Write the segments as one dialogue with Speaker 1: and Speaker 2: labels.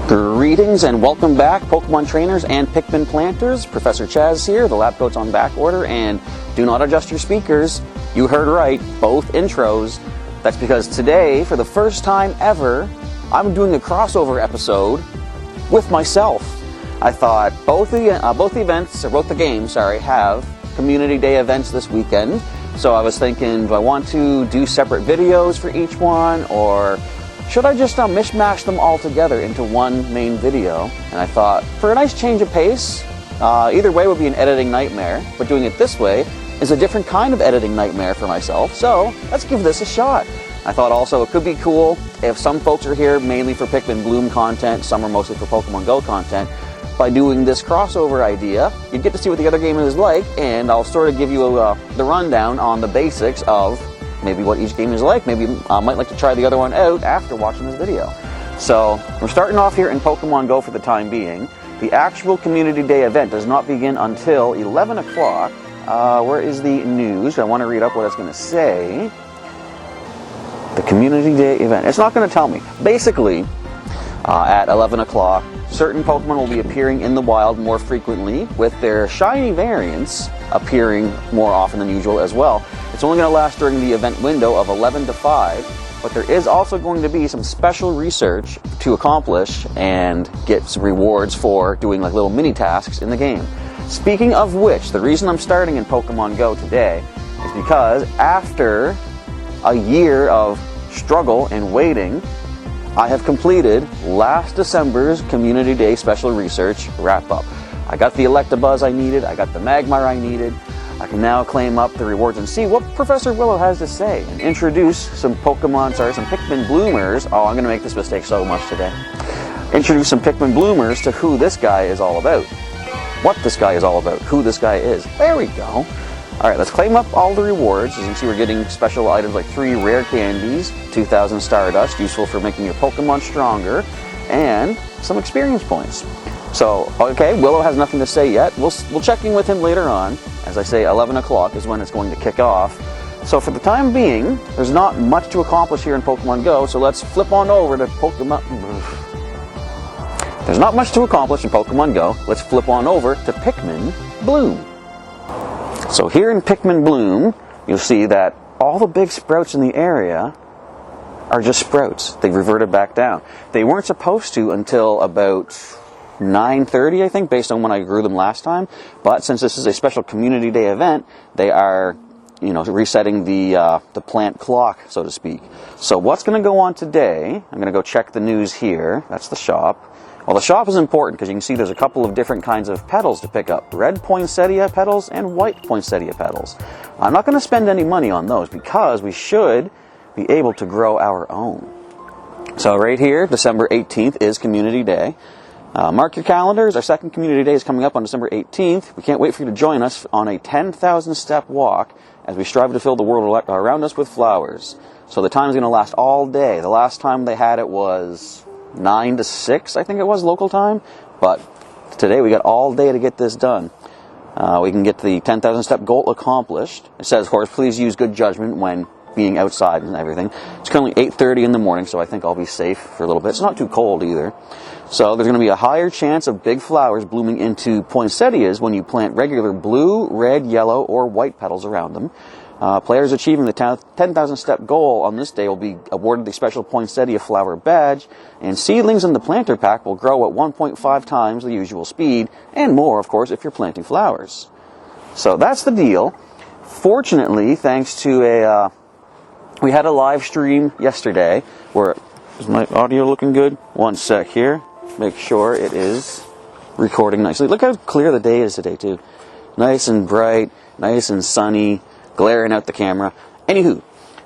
Speaker 1: Greetings and welcome back, Pokemon trainers and Pikmin planters. Professor Chaz here, the lab coat's on back order, and do not adjust your speakers. You heard right, both intros. That's because today, for the first time ever, I'm doing a crossover episode with myself. I thought both the games, have Community Day events this weekend. So I was thinking, do I want to do separate videos for each one, or should I just mishmash them all together into one main video? And I thought, for a nice change of pace, either way would be an editing nightmare, but doing it this way is a different kind of editing nightmare for myself, so let's give this a shot. I thought also it could be cool if some folks are here mainly for Pikmin Bloom content, some are mostly for Pokemon Go content. By doing this crossover idea, you get to see what the other game is like, and I'll sort of give you the rundown on the basics of maybe what each game is like. Maybe I might like to try the other one out after watching this video. So we're starting off here in Pokemon Go for the time being. The actual Community Day event does not begin until 11 o'clock. Where is the news? I want to read up what it's going to say. The Community Day event. It's not going to tell me. Basically, at 11 o'clock, certain Pokemon will be appearing in the wild more frequently, with their shiny variants appearing more often than usual as well. It's only going to last during the event window of 11 to 5, but there is also going to be some special research to accomplish and get some rewards for doing like little mini tasks in the game. Speaking of which, the reason I'm starting in Pokemon Go today is because after a year of struggle and waiting, I have completed last December's Community Day special research wrap-up. I got the Electabuzz I needed, I got the Magmar I needed. I can now claim up the rewards and see what Professor Willow has to say and introduce some Pikmin Bloomers. Oh, I'm going to make this mistake so much today. Introduce some Pikmin Bloomers to who this guy is all about. What this guy is all about, who this guy is. There we go. Alright, let's claim up all the rewards. As you can see, we're getting special items like 3 rare candies, 2,000 Stardust, useful for making your Pokemon stronger, and some experience points. So, okay, Willow has nothing to say yet. We'll check in with him later on. As I say, 11 o'clock is when it's going to kick off. So for the time being, there's not much to accomplish here in Pokemon Go, so let's flip on over to Pokemon... There's not much to accomplish in Pokemon Go. Let's flip on over to Pikmin Bloom. So here in Pikmin Bloom, you'll see that all the big sprouts in the area are just sprouts. They've reverted back down. They weren't supposed to until about 9:30, I think, based on when I grew them last time. But since this is a special Community Day event, they are, resetting the plant clock, so to speak. So what's going to go on today? I'm going to go check the news here. That's the shop. Well, the shop is important because you can see there's a couple of different kinds of petals to pick up. Red poinsettia petals and white poinsettia petals. I'm not going to spend any money on those because we should be able to grow our own. So right here, December 18th is Community Day. Mark your calendars. Our second Community Day is coming up on December 18th. We can't wait for you to join us on a 10,000 step walk as we strive to fill the world around us with flowers. So the time is going to last all day. The last time they had it was 9 to 6, I think it was, local time. But today we got all day to get this done. We can get the 10,000 step goal accomplished. It says, of course, please use good judgment when being outside and everything. It's currently 8:30 in the morning, so I think I'll be safe for a little bit. It's not too cold either. So there's going to be a higher chance of big flowers blooming into poinsettias when you plant regular blue, red, yellow, or white petals around them. Players achieving the 10,000 step goal on this day will be awarded the special poinsettia flower badge, and seedlings in the planter pack will grow at 1.5 times the usual speed, and more, of course, if you're planting flowers. So that's the deal. Fortunately, thanks to we had a live stream yesterday where... Is my audio looking good? One sec here. Make sure it is recording nicely. Look how clear the day is today, too. Nice and bright, nice and sunny, glaring out the camera. Anywho,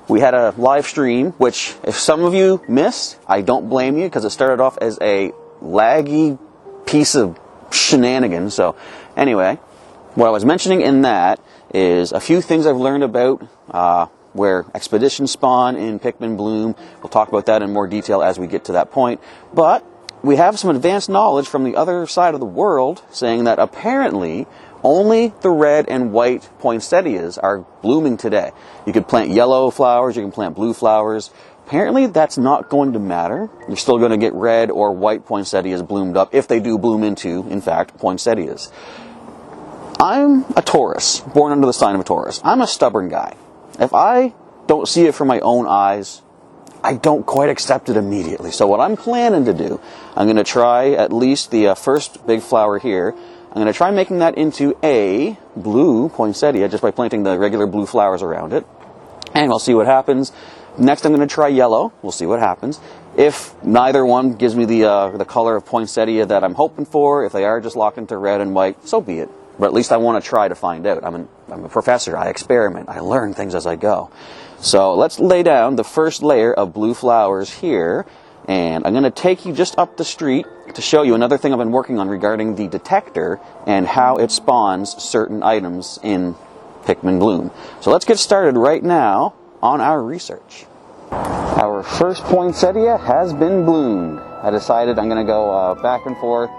Speaker 1: we had a live stream, which if some of you missed, I don't blame you, because it started off as a laggy piece of shenanigans. So anyway, what I was mentioning in that is a few things I've learned about where expeditions spawn in Pikmin Bloom. We'll talk about that in more detail as we get to that point. But we have some advanced knowledge from the other side of the world saying that apparently only the red and white poinsettias are blooming today. You could plant yellow flowers, you can plant blue flowers, Apparently that's not going to matter. You're still going to get red or white poinsettias bloomed up if they do bloom into, in fact, poinsettias. I'm a Taurus, born under the sign of a Taurus. I'm a stubborn guy. If I don't see it from my own eyes, I don't quite accept it immediately. So what I'm planning to do, I'm going to try at least the first big flower here. I'm going to try making that into a blue poinsettia just by planting the regular blue flowers around it. And we'll see what happens. Next I'm going to try yellow. We'll see what happens. If neither one gives me the color of poinsettia that I'm hoping for, if they are just locked into red and white, so be it. But at least I want to try to find out. I'm a professor. I experiment. I learn things as I go. So let's lay down the first layer of blue flowers here. And I'm going to take you just up the street to show you another thing I've been working on regarding the detector and how it spawns certain items in Pikmin Bloom. So let's get started right now on our research. Our first poinsettia has been bloomed. I decided I'm going to go back and forth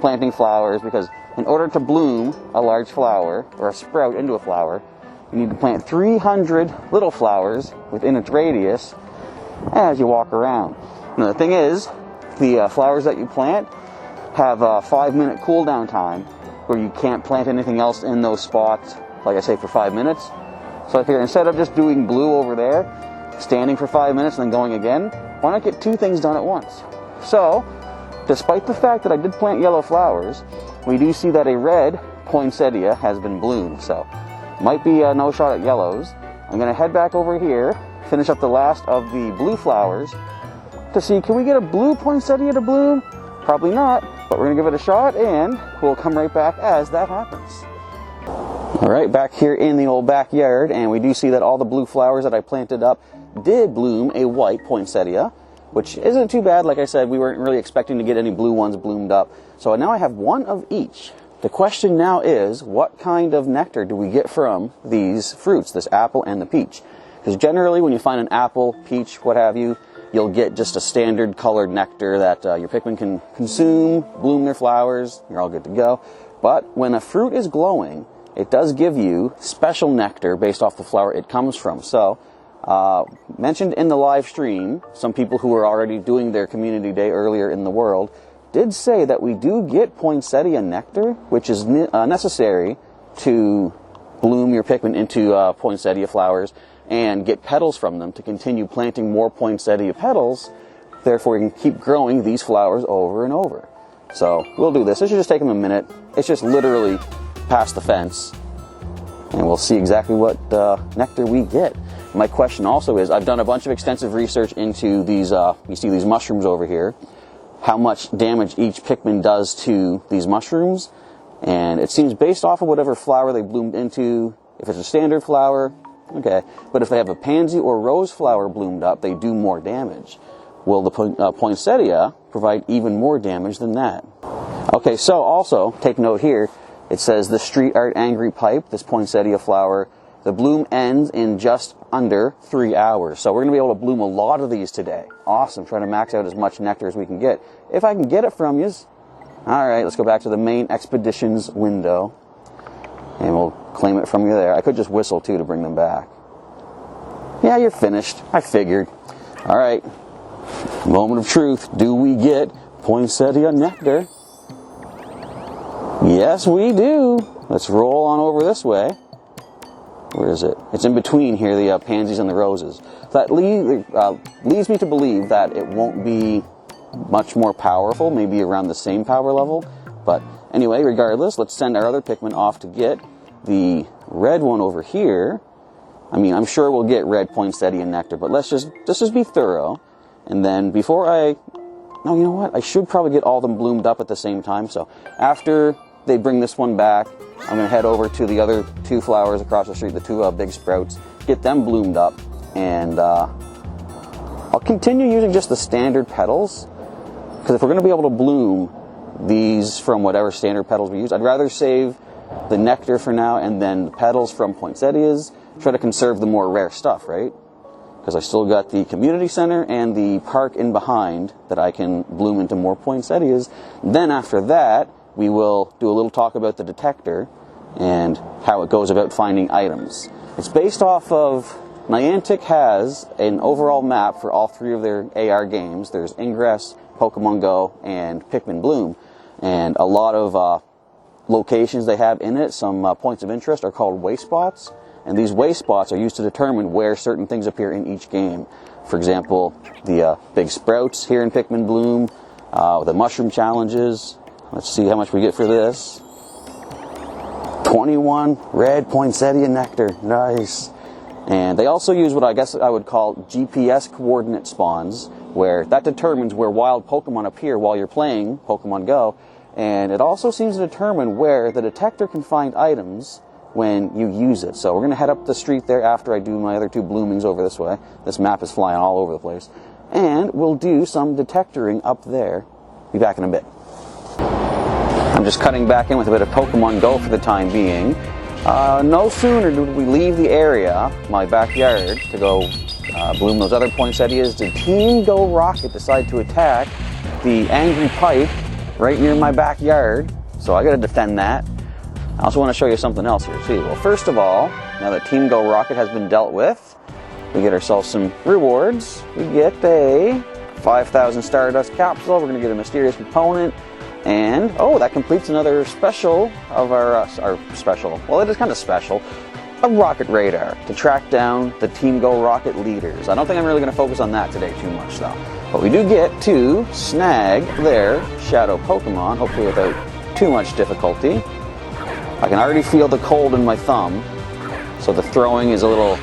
Speaker 1: planting flowers because in order to bloom a large flower or a sprout into a flower, you need to plant 300 little flowers within its radius as you walk around. Now the thing is, the flowers that you plant have a 5-minute cool down time where you can't plant anything else in those spots, like I say, for 5 minutes. So I figured instead of just doing blue over there, standing for 5 minutes and then going again, why not get two things done at once? So, despite the fact that I did plant yellow flowers, we do see that a red poinsettia has been bloomed. So, might be no shot at yellows. I'm going to head back over here, finish up the last of the blue flowers to see, can we get a blue poinsettia to bloom? Probably not, but we're going to give it a shot and we'll come right back as that happens. Alright, back here in the old backyard, and we do see that all the blue flowers that I planted up did bloom a white poinsettia, which isn't too bad. Like I said, we weren't really expecting to get any blue ones bloomed up. So now I have one of each. The question now is, what kind of nectar do we get from these fruits, this apple and the peach? Because generally when you find an apple, peach, what have you, you'll get just a standard colored nectar that your Pikmin can consume, bloom their flowers, you're all good to go. But when a fruit is glowing, it does give you special nectar based off the flower it comes from. So, mentioned in the live stream, some people who were already doing their community day earlier in the world did say that we do get poinsettia nectar, which is necessary to bloom your Pikmin into poinsettia flowers and get petals from them to continue planting more poinsettia petals. Therefore, you can keep growing these flowers over and over. So, we'll do this. This should just take them a minute. It's just literally past the fence, and we'll see exactly what nectar we get. My question also is, I've done a bunch of extensive research into these, you see these mushrooms over here, how much damage each Pikmin does to these mushrooms, and it seems based off of whatever flower they bloomed into. If it's a standard flower, okay, but if they have a pansy or rose flower bloomed up, they do more damage. Will the poinsettia provide even more damage than that? Okay, so also, take note here, it says the street art angry pipe, this poinsettia flower, the bloom ends in just under 3 hours. So we're going to be able to bloom a lot of these today. Awesome, trying to max out as much nectar as we can get. If I can get it from you. Alright, let's go back to the main expeditions window. And we'll claim it from you there. I could just whistle too to bring them back. Yeah, you're finished. I figured. Alright, moment of truth. Do we get poinsettia nectar? Yes, we do. Let's roll on over this way. Where is it? It's in between here, the pansies and the roses. That leads me to believe that it won't be much more powerful, maybe around the same power level. But anyway, regardless, let's send our other Pikmin off to get the red one over here. I mean, I'm sure we'll get red poinsettia nectar, but let's just be thorough. And then before no, you know what? I should probably get all of them bloomed up at the same time. So after they bring this one back, I'm going to head over to the other two flowers across the street, the two big sprouts, get them bloomed up, and I'll continue using just the standard petals, because if we're going to be able to bloom these from whatever standard petals we use, I'd rather save the nectar for now and then the petals from poinsettias, try to conserve the more rare stuff, right? Because I still got the community center and the park in behind that I can bloom into more poinsettias. Then after that, we will do a little talk about the detector and how it goes about finding items. It's based off of Niantic has an overall map for all three of their AR games. There's Ingress, Pokemon Go, and Pikmin Bloom. And a lot of locations they have in it, some points of interest, are called way spots. And these way spots are used to determine where certain things appear in each game. For example, the big sprouts here in Pikmin Bloom, the mushroom challenges. Let's see how much we get for this. 21 red poinsettia nectar. Nice. And they also use what I guess I would call GPS coordinate spawns, where that determines where wild Pokemon appear while you're playing Pokemon Go. And it also seems to determine where the detector can find items when you use it. So we're going to head up the street there after I do my other two bloomings over this way. This map is flying all over the place. And we'll do some detectoring up there. Be back in a bit. I'm just cutting back in with a bit of Pokemon Go for the time being. No sooner did we leave the area, my backyard, to go bloom those other poinsettias, did Team Go Rocket decide to attack the angry pipe right near my backyard. So I gotta defend that. I also want to show you something else here too. Well, first of all, now that Team Go Rocket has been dealt with, we get ourselves some rewards. We get a 5,000 Stardust capsule. We're gonna get a mysterious component. And, oh, that completes another special of our special, well, it is kind of special, a rocket radar to track down the Team Go Rocket leaders. I don't think I'm really going to focus on that today too much, though. But we do get to snag their shadow Pokemon, hopefully without too much difficulty. I can already feel the cold in my thumb, so the throwing is a little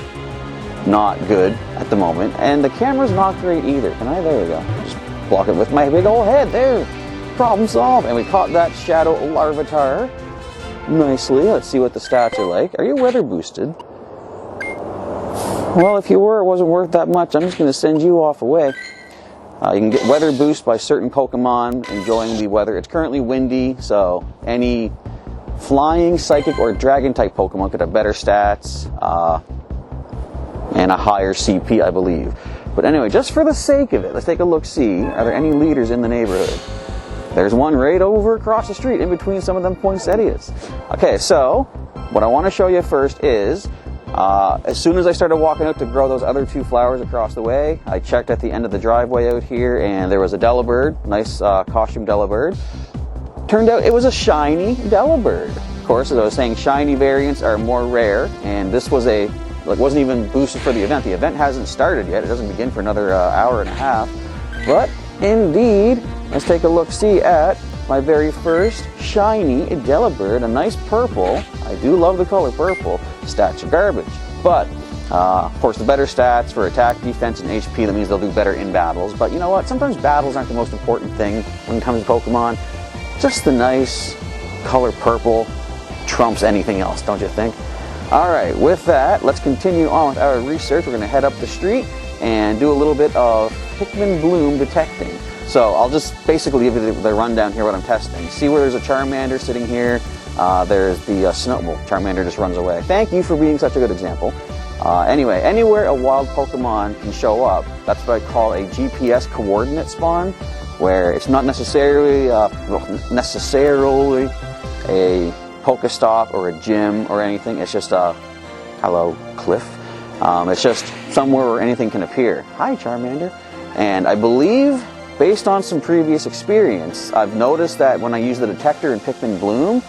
Speaker 1: not good at the moment. And the camera's not great either. Can I? There we go. Just block it with my big old head. There. Problem solved. And we caught that shadow Larvitar nicely. Let's see what the stats are like. Are you weather boosted? Well, if you were, it wasn't worth that much. I'm just going to send you off away. You can get weather boost by certain Pokemon enjoying the weather. It's currently windy, so any flying, psychic, or dragon type Pokemon could have better stats and a higher CP, I believe. But anyway, just for the sake of it, let's take a look-see. Are there any leaders in the neighborhood? There's one right over across the street in between some of them poinsettias. Okay, so what I want to show you first is, as soon as I started walking out to grow those other two flowers across the way, I checked at the end of the driveway out here and there was a Delibird, nice costume Delibird. Turned out it was a shiny Delibird. Of course, as I was saying, shiny variants are more rare, and this was wasn't even boosted for the event. The event hasn't started yet. It doesn't begin for another hour and a half. But indeed, let's take a look-see at my very first shiny Delibird, a nice purple. I do love the color purple. Stats are garbage. But, of course, the better stats for attack, defense, and HP, that means they'll do better in battles. But you know what? Sometimes battles aren't the most important thing when it comes to Pokemon. Just the nice color purple trumps anything else, don't you think? Alright, with that, let's continue on with our research. We're going to head up the street and do a little bit of Pikmin Bloom detecting. So I'll just basically give you the rundown here what I'm testing. See where there's a Charmander sitting here. There's the Charmander just runs away. Thank you for being such a good example. Anyway, anywhere a wild Pokemon can show up, that's what I call a GPS coordinate spawn, where it's not necessarily a Pokestop or a gym or anything. It's just a hello cliff. It's just somewhere where anything can appear. Hi, Charmander. And I believe, based on some previous experience, I've noticed that when I use the detector in Pikmin Bloom,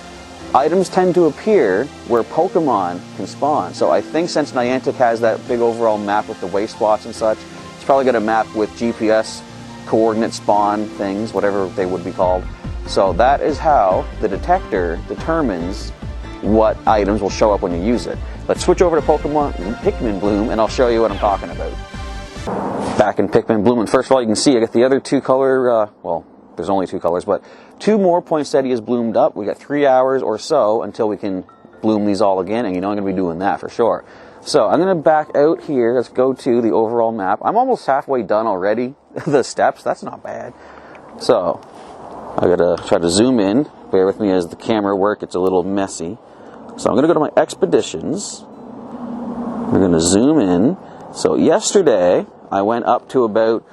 Speaker 1: items tend to appear where Pokemon can spawn. So I think since Niantic has that big overall map with the way spots and such, it's probably got a map with GPS coordinate spawn things, whatever they would be called. So that is how the detector determines what items will show up when you use it. Let's switch over to Pikmin Bloom and I'll show you what I'm talking about. Back in Pikmin Bloom, and first of all you can see I got the other two color, well, there's only two colors, but two more poinsettias bloomed up. We got 3 hours or so until we can bloom these all again, and you know I'm going to be doing that for sure. So I'm going to back out here. Let's go to the overall map. I'm almost halfway done already. The steps, that's not bad. So I got to try to zoom in. Bear with me as the camera work. It's a little messy. So I'm going to go to my expeditions. We're going to zoom in. So yesterday I went up to about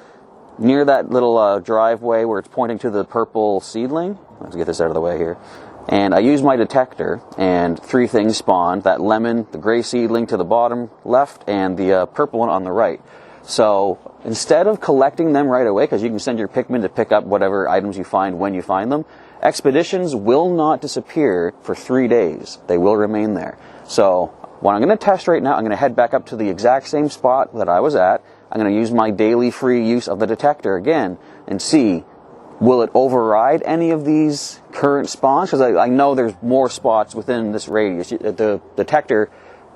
Speaker 1: near that little driveway where it's pointing to the purple seedling. Let's get this out of the way here. And I used my detector, and 3 things spawned: that lemon, the gray seedling to the bottom left, and the purple one on the right. So instead of collecting them right away, because you can send your Pikmin to pick up whatever items you find when you find them, expeditions will not disappear for 3 days. They will remain there. So what I'm going to test right now, I'm going to head back up to the exact same spot that I was at. I'm going to use my daily free use of the detector again and see, will it override any of these current spawns? Because I know there's more spots within this radius. The detector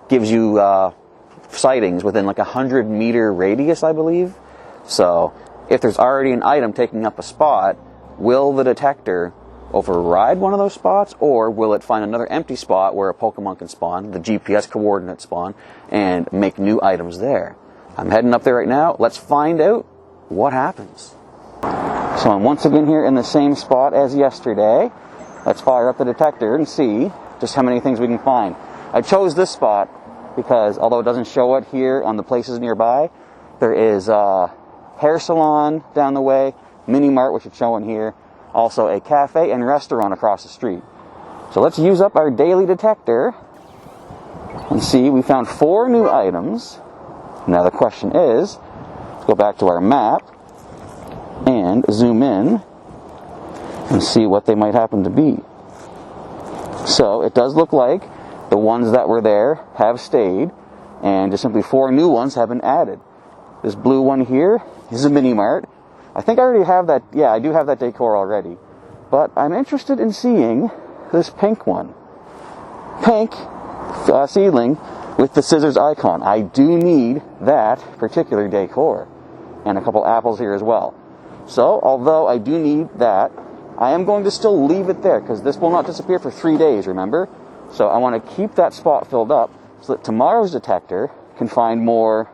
Speaker 1: gives you sightings within like 100-meter radius, I believe. So if there's already an item taking up a spot, will the detector override one of those spots, or will it find another empty spot where a Pokemon can spawn, the GPS coordinate spawn, and make new items there? I'm heading up there right now. Let's find out what happens. So I'm once again here in the same spot as yesterday. Let's fire up the detector and see just how many things we can find. I chose this spot because, although it doesn't show it here on the places nearby, there is a hair salon down the way, mini mart, which is showing here, also a cafe and restaurant across the street. So let's use up our daily detector and see. We found 4 new items. Now the question is, let's go back to our map and zoom in and see what they might happen to be. So it does look like the ones that were there have stayed, and just simply 4 new ones have been added. This blue one here is a mini mart. I think I already have that. Yeah, I do have that decor already. But I'm interested in seeing this pink one. Pink seedling with the scissors icon. I do need that particular decor. And a couple apples here as well. So, although I do need that, I am going to still leave it there, because this will not disappear for 3 days, remember? So I want to keep that spot filled up so that tomorrow's detector can find more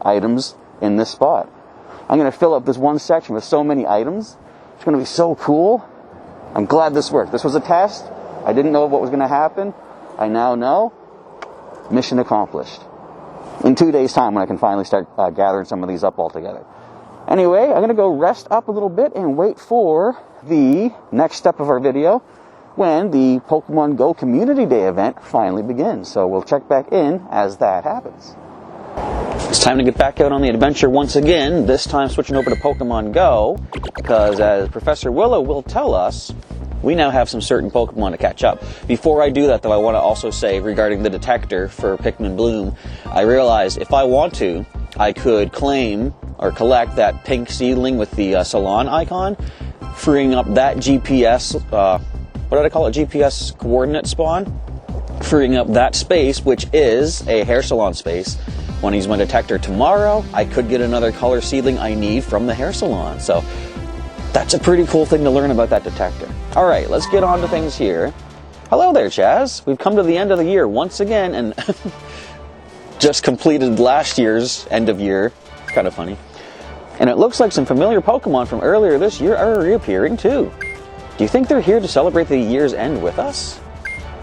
Speaker 1: items in this spot. I'm going to fill up this one section with so many items. It's going to be so cool. I'm glad this worked. This was a test. I didn't know what was going to happen. I now know. Mission accomplished. In 2 days' time, when I can finally start gathering some of these up all together. Anyway, I'm going to go rest up a little bit and wait for the next step of our video, when the Pokemon Go Community Day event finally begins. So we'll check back in as that happens. It's time to get back out on the adventure once again, this time switching over to Pokemon Go, because as Professor Willow will tell us, we now have some certain Pokemon to catch up. Before I do that, though, I want to also say, regarding the detector for Pikmin Bloom, I realized if I want to, I could claim or collect that pink seedling with the salon icon, freeing up that GPS, what did I call it, GPS coordinate spawn? Freeing up that space, which is a hair salon space. When I use my detector tomorrow, I could get another color seedling I need from the hair salon. So that's a pretty cool thing to learn about that detector. All right, let's get on to things here. Hello there, Chaz. We've come to the end of the year once again, and just completed last year's end of year. Kind of funny. And it looks like some familiar Pokemon from earlier this year are reappearing too. Do you think they're here to celebrate the year's end with us?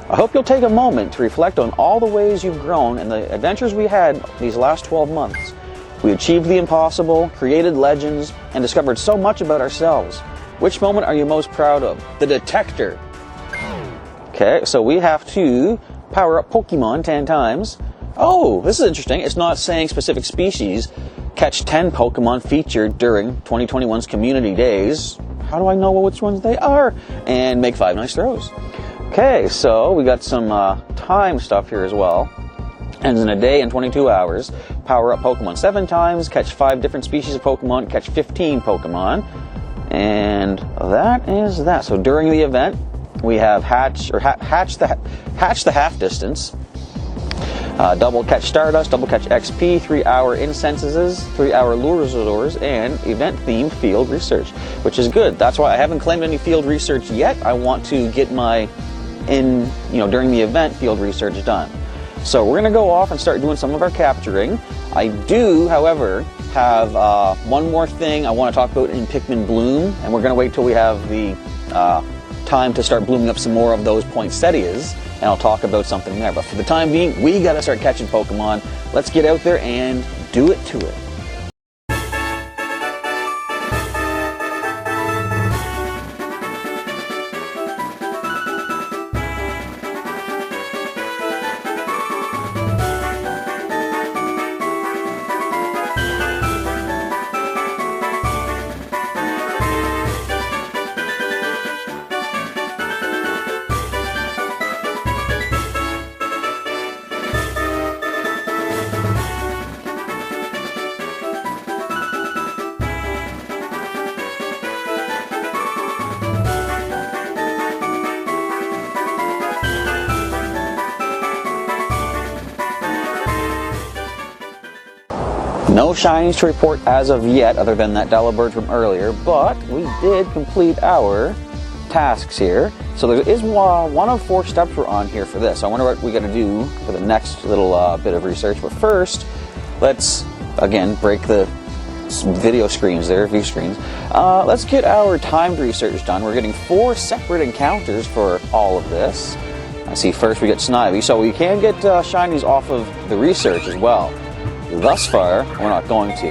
Speaker 1: I hope you'll take a moment to reflect on all the ways you've grown and the adventures we had these last 12 months. We achieved the impossible, created legends, and discovered so much about ourselves. Which moment are you most proud of? The detector. Okay, so we have to power up Pokemon 10 times. Oh, this is interesting. It's not saying specific species. Catch 10 Pokemon featured during 2021's Community Days. How do I know which ones they are? And make 5 nice throws. Okay, so we got some time stuff here as well. Ends in a day and 22 hours. Power up Pokemon 7 times. Catch 5 different species of Pokemon. Catch 15 Pokemon. And that is that. So during the event, we have hatch the half distance. Double catch Stardust, double catch XP, 3-hour incenses, 3-hour lures, and event-themed field research, which is good. That's why I haven't claimed any field research yet. I want to get my, during the event, field research done. So we're going to go off and start doing some of our capturing. I do, however, have one more thing I want to talk about in Pikmin Bloom, and we're going to wait till we have the time to start blooming up some more of those poinsettias, and I'll talk about something there. But for the time being, we got to start catching Pokemon. Let's get out there and do it to it. No shinies to report as of yet, other than that Delibird from earlier, but we did complete our tasks here. So there is one of 4 steps we're on here for this. I wonder what we're going to do for the next little bit of research. But first, let's, again, break the video screens there, view screens. Let's get our timed research done. We're getting 4 separate encounters for all of this. I see first we get Snivy, so we can get shinies off of the research as well. Thus far, we're not going to.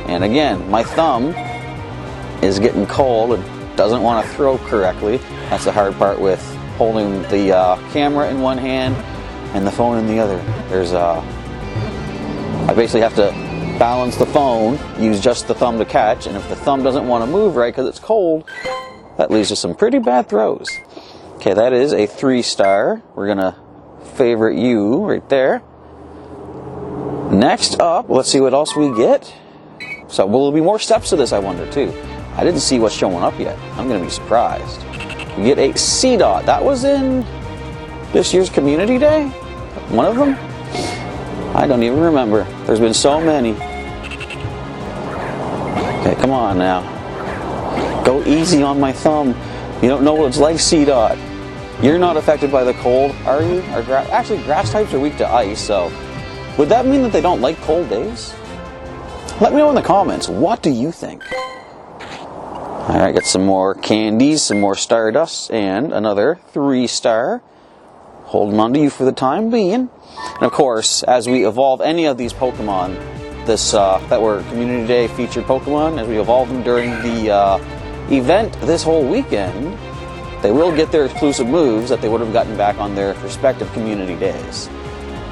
Speaker 1: And again, my thumb is getting cold and doesn't want to throw correctly. That's the hard part with holding the camera in one hand and the phone in the other. I basically have to balance the phone, use just the thumb to catch, and if the thumb doesn't want to move right because it's cold, that leads to some pretty bad throws. Okay, that is a 3-star. We're gonna favorite you right there. Next up, let's see what else we get. So will there be more steps to this, I wonder, too? I didn't see what's showing up yet. I'm gonna be surprised. We get a C-Dot. That was in this year's Community Day? One of them? I don't even remember. There's been so many. Okay, come on now. Go easy on my thumb. You don't know what it's like, C-Dot. You're not affected by the cold, are you? Actually, grass types are weak to ice, so would that mean that they don't like cold days? Let me know in the comments. What do you think? Alright, got some more candies, some more Stardust, and another 3-star. Holding on to you for the time being. And of course, as we evolve any of these Pokemon, that were Community Day featured Pokemon, as we evolve them during the event this whole weekend, they will get their exclusive moves that they would have gotten back on their respective Community Days.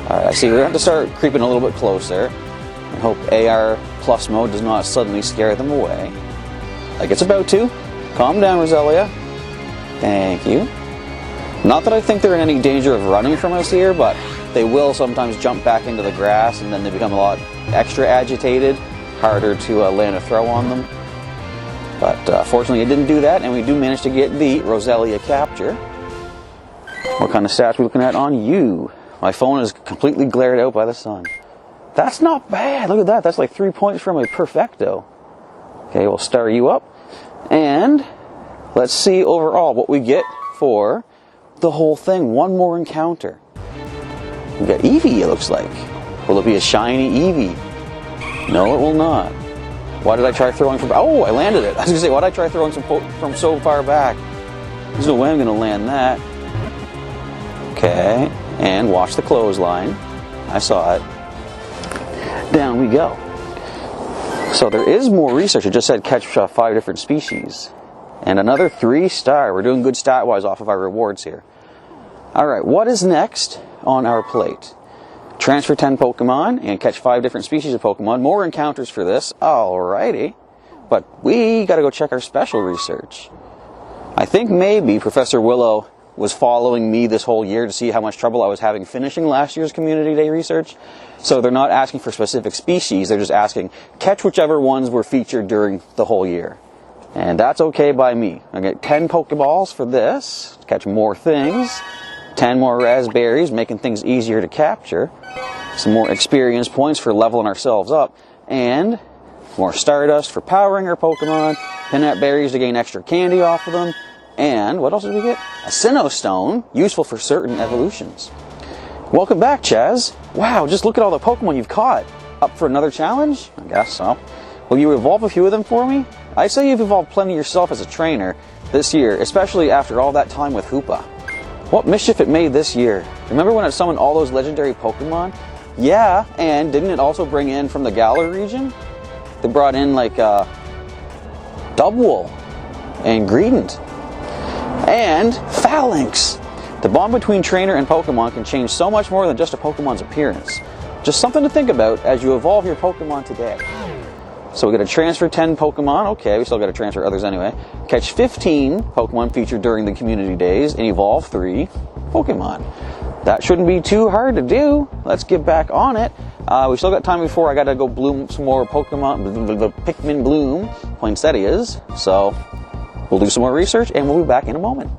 Speaker 1: Alright, I see we're going to have to start creeping a little bit closer. I hope AR Plus mode does not suddenly scare them away. Like it's about to. Calm down, Roselia. Thank you. Not that I think they're in any danger of running from us here, but they will sometimes jump back into the grass and then they become a lot extra agitated, harder to land a throw on them. But fortunately it didn't do that, and we do manage to get the Roselia capture. What kind of stats are we looking at on you? My phone is completely glared out by the sun. That's not bad. Look at that. That's like 3 points from a perfecto. Okay, we'll star you up. And let's see overall what we get for the whole thing. One more encounter. We got Eevee, it looks like. Will it be a shiny Eevee? No, it will not. Why did I try throwing from... Oh, I landed it. I was going to say, why did I try throwing from so far back? There's no way I'm going to land that. Okay, and watch the clothesline. I saw it. Down we go. So there is more research. It just said catch 5 different species. And another 3-star. We're doing good stat-wise off of our rewards here. Alright, what is next on our plate? Transfer 10 Pokemon and catch 5 different species of Pokemon. More encounters for this. Alrighty. But we gotta go check our special research. I think maybe Professor Willow was following me this whole year to see how much trouble I was having finishing last year's Community Day research. So they're not asking for specific species, they're just asking, catch whichever ones were featured during the whole year. And that's okay by me. I get 10 Pokeballs for this, to catch more things. 10 more raspberries, making things easier to capture. Some more experience points for leveling ourselves up. And more Stardust for powering our Pokemon. Peanut berries to gain extra candy off of them. And what else did we get? A Sinnoh Stone, useful for certain evolutions. Welcome back, Chaz. Wow, just look at all the Pokemon you've caught. Up for another challenge? I guess so. Will you evolve a few of them for me? I say you've evolved plenty yourself as a trainer this year, especially after all that time with Hoopa. What mischief it made this year. Remember when it summoned all those legendary Pokemon? Yeah, and didn't it also bring in from the Galar region? They brought in like Dubwool and Greedent and Phalanx. The bond between trainer and Pokemon can change so much more than just a Pokemon's appearance. Just something to think about as you evolve your Pokemon today. So we got to transfer 10 Pokemon. Okay, we still got to transfer others anyway. Catch 15 Pokemon featured during the Community Days and evolve 3 Pokemon. That shouldn't be too hard to do. Let's get back on it. We still got time before I got to go bloom some more Pokemon, the Pikmin bloom, poinsettias. So we'll do some more research and we'll be back in a moment.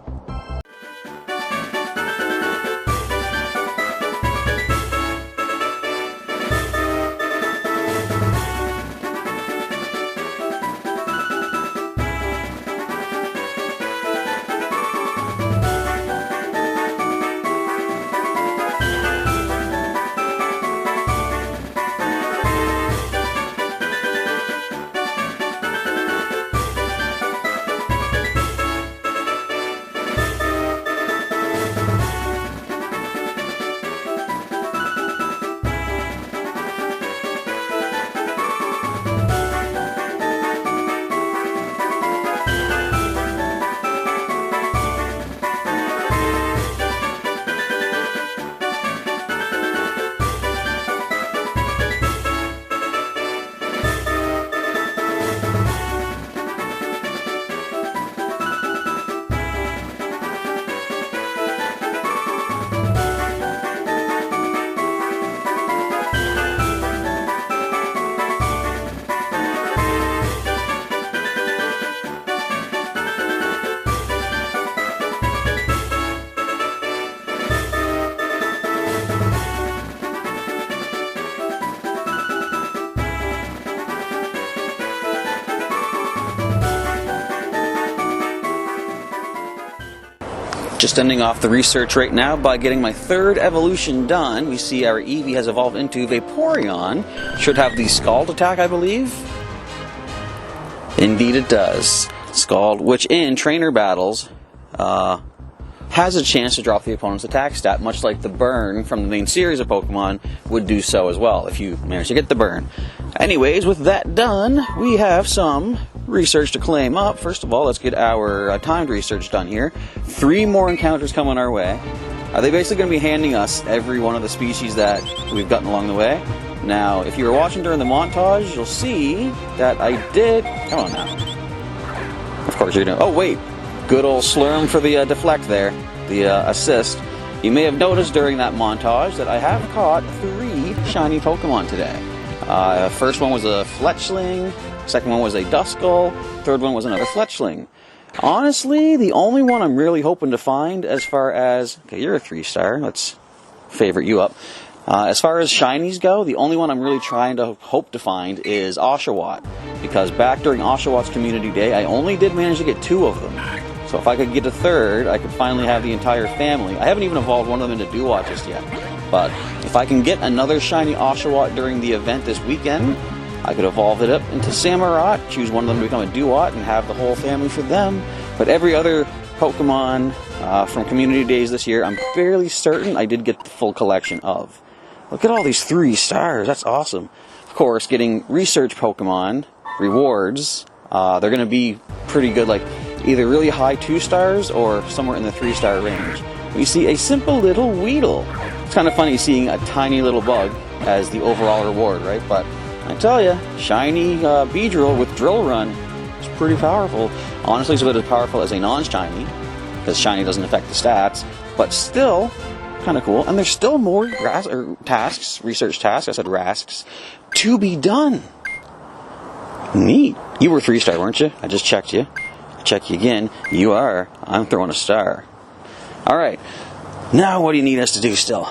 Speaker 1: Just ending off the research right now by getting my third evolution done. We see our Eevee has evolved into Vaporeon. Should have the Scald attack, I believe. Indeed it does. Scald, which in trainer battles has a chance to drop the opponent's attack stat, much like the burn from the main series of Pokemon would do so as well, if you manage to get the burn. Anyways, with that done, we have some research to claim up. First of all, let's get our timed research done here. 3 more encounters coming our way. They basically going to be handing us every one of the species that we've gotten along the way. Now, if you were watching during the montage, you'll see that I did... Come on now. Of course you're going to... Oh, wait. Good old Slurm for the deflect there, the assist. You may have noticed during that montage that I have caught 3 shiny Pokemon today. First one was a Fletchling, second one was a Duskull, third one was another Fletchling. Honestly, the only one I'm really hoping to find as far as... Okay, you're a 3-star, let's favorite you up. As far as shinies go, the only one I'm really trying to hope to find is Oshawott. Because back during Oshawott's Community Day, I only did manage to get 2 of them. So if I could get a third, I could finally have the entire family. I haven't even evolved one of them into Duat just yet. But if I can get another shiny Oshawott during the event this weekend, I could evolve it up into Samurott, choose one of them to become a Duat, and have the whole family for them. But every other Pokemon from Community Days this year, I'm fairly certain I did get the full collection of. Look at all these 3 stars, that's awesome. Of course, getting research Pokemon rewards, they're going to be pretty good, like either really high 2 stars or somewhere in the 3-star range. We see a simple little Weedle. It's kind of funny seeing a tiny little bug as the overall reward, right? But I tell you, shiny Beedrill with Drill Run is pretty powerful. Honestly, it's about as powerful as a non-shiny, because shiny doesn't affect the stats, but still kind of cool. And there's still more tasks, research tasks, I said rasks, to be done. Neat. You were 3-star, weren't you? I just checked you. Check you again. You are. I'm throwing a star. Alright. Now what do you need us to do still?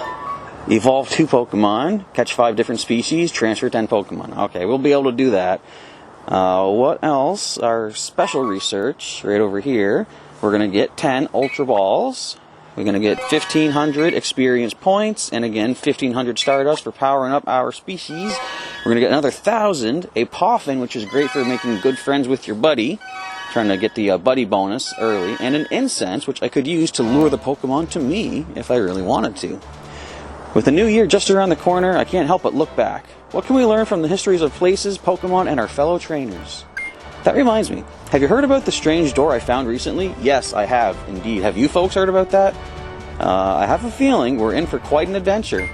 Speaker 1: Evolve 2 Pokemon, catch 5 different species, transfer 10 Pokemon. Okay, we'll be able to do that. What else? Our special research, right over here. We're going to get 10 Ultra Balls. We're going to get 1,500 experience points, and again, 1,500 Stardust for powering up our species. We're going to get another 1,000, a Poffin, which is great for making good friends with your buddy. Trying to get the buddy bonus early, and an Incense, which I could use to lure the Pokemon to me if I really wanted to. With the new year just around the corner, I can't help but look back. What can we learn from the histories of places, Pokemon, and our fellow trainers? That reminds me, have you heard about the strange door I found recently? Yes, I have, indeed. Have you folks heard about that? I have a feeling we're in for quite an adventure.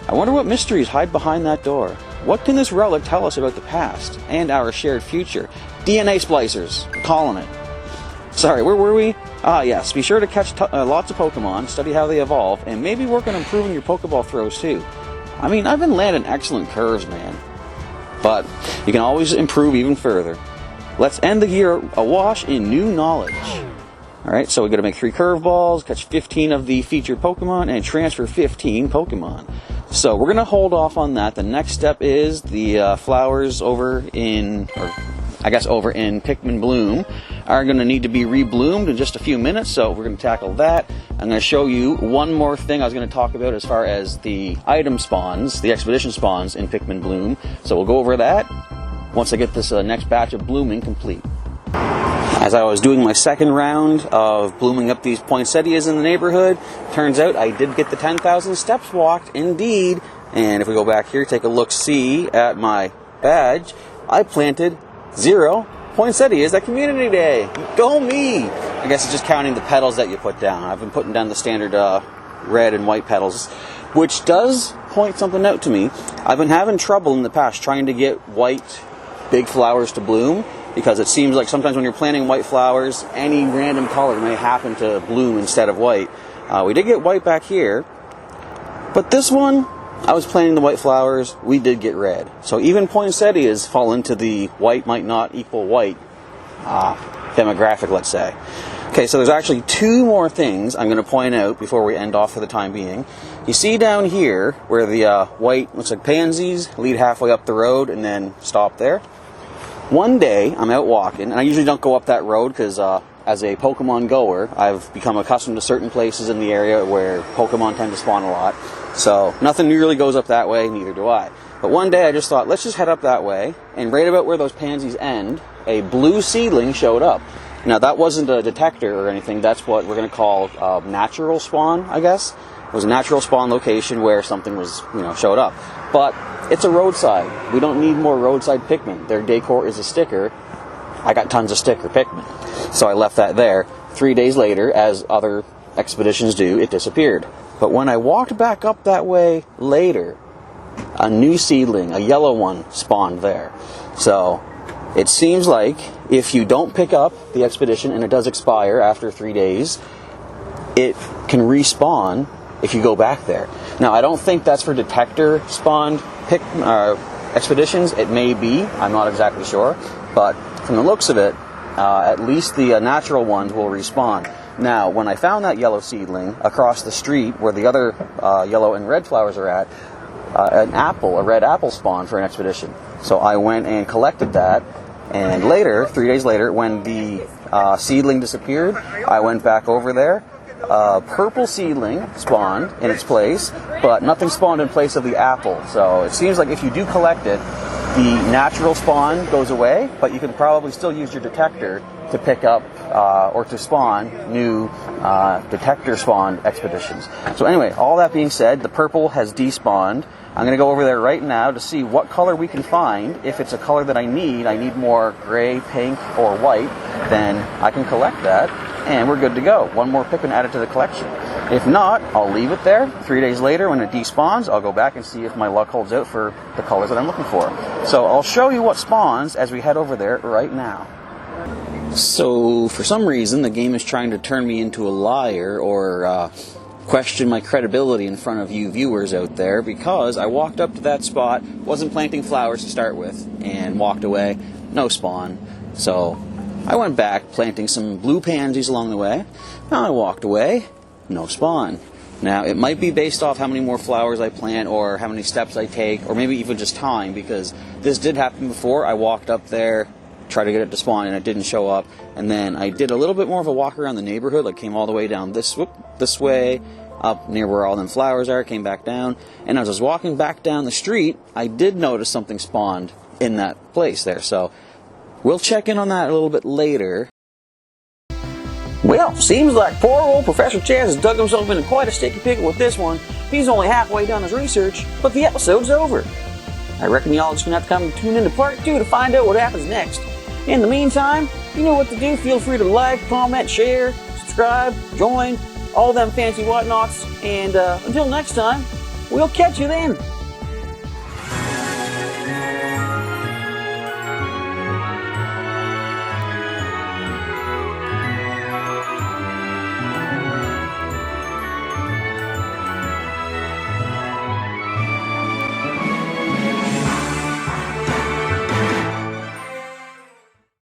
Speaker 1: I wonder what mysteries hide behind that door. What can this relic tell us about the past and our shared future? DNA splicers. I'm calling it. Sorry, where were we? Yes. Be sure to catch lots of Pokemon, study how they evolve, and maybe work on improving your Pokeball throws too. I mean, I've been landing excellent curves, man. But you can always improve even further. Let's end the year awash in new knowledge. Alright, so we got to make 3 curveballs, catch 15 of the featured Pokemon, and transfer 15 Pokemon. So we're going to hold off on that. The next step is the flowers over in Pikmin Bloom are going to need to be rebloomed in just a few minutes, so we're going to tackle that. I'm going to show you one more thing I was going to talk about as far as the item spawns, the expedition spawns in Pikmin Bloom. So we'll go over that once I get this next batch of blooming complete. As I was doing my second round of blooming up these poinsettias in the neighborhood, turns out I did get the 10,000 steps walked, indeed. And if we go back here, take a look-see at my badge, I planted 0 poinsettias at Community Day. Go me! I guess it's just counting the petals that you put down. I've been putting down the standard red and white petals, which does point something out to me. I've been having trouble in the past trying to get white big flowers to bloom, because it seems like sometimes when you're planting white flowers, any random color may happen to bloom instead of white. We did get white back here, but this one, I was planting the white flowers, we did get red. So even poinsettias fall into the white might not equal white demographic, let's say. Okay, so there's actually 2 more things I'm going to point out before we end off for the time being. You see down here where the white looks like pansies lead halfway up the road and then stop there? One day, I'm out walking, and I usually don't go up that road because I as a Pokemon goer, I've become accustomed to certain places in the area where Pokemon tend to spawn a lot. So nothing really goes up that way, neither do I. But one day I just thought, let's just head up that way, and right about where those pansies end, a blue seedling showed up. Now that wasn't a detector or anything, that's what we're going to call natural spawn, I guess. It was a natural spawn location where something was, showed up. But it's a roadside. We don't need more roadside Pikmin. Their decor is a sticker. I got tons of sticker Pikmin. So I left that there. 3 days later, as other expeditions do, it disappeared. But when I walked back up that way later, a new seedling, a yellow one, spawned there. So it seems like if you don't pick up the expedition and it does expire after 3 days, it can respawn if you go back there. Now, I don't think that's for detector spawned expeditions. It may be. I'm not exactly sure. But from the looks of it, at least the natural ones will respawn. Now, when I found that yellow seedling across the street where the other yellow and red flowers are at, a red apple spawned for an expedition. So I went and collected that, and later, 3 days later, when the seedling disappeared, I went back over there. Purple seedling spawned in its place, but nothing spawned in place of the apple. So it seems like if you do collect it, the natural spawn goes away, but you can probably still use your detector to pick up or to spawn new detector spawned expeditions. So anyway, all that being said, the purple has despawned. I'm going to go over there right now to see what color we can find. If it's a color that I need more gray, pink, or white, then I can collect that, and we're good to go. One more Pikmin added to the collection. If not, I'll leave it there. 3 days later, when it despawns, I'll go back and see if my luck holds out for the colors that I'm looking for. So I'll show you what spawns as we head over there right now. So, for some reason, the game is trying to turn me into a liar or question my credibility in front of you viewers out there, because I walked up to that spot, wasn't planting flowers to start with, and walked away. No spawn. So I went back, planting some blue pansies along the way. Now I walked away. No spawn. Now, it might be based off how many more flowers I plant or how many steps I take, or maybe even just time, because this did happen before. I walked up there, tried to get it to spawn, and it didn't show up. And then I did a little bit more of a walk around the neighborhood, like came all the way down this way, up near where all them flowers are, came back down. And as I was walking back down the street, I did notice something spawned in that place there. So we'll check in on that a little bit later. Well, seems like poor old Professor Chaz has dug himself into quite a sticky pickle with this one. He's only halfway done his research, but the episode's over. I reckon y'all just gonna have to come and tune into part 2 to find out what happens next. In the meantime, you know what to do. Feel free to like, comment, share, subscribe, join, all them fancy whatnots, and until next time, we'll catch you then.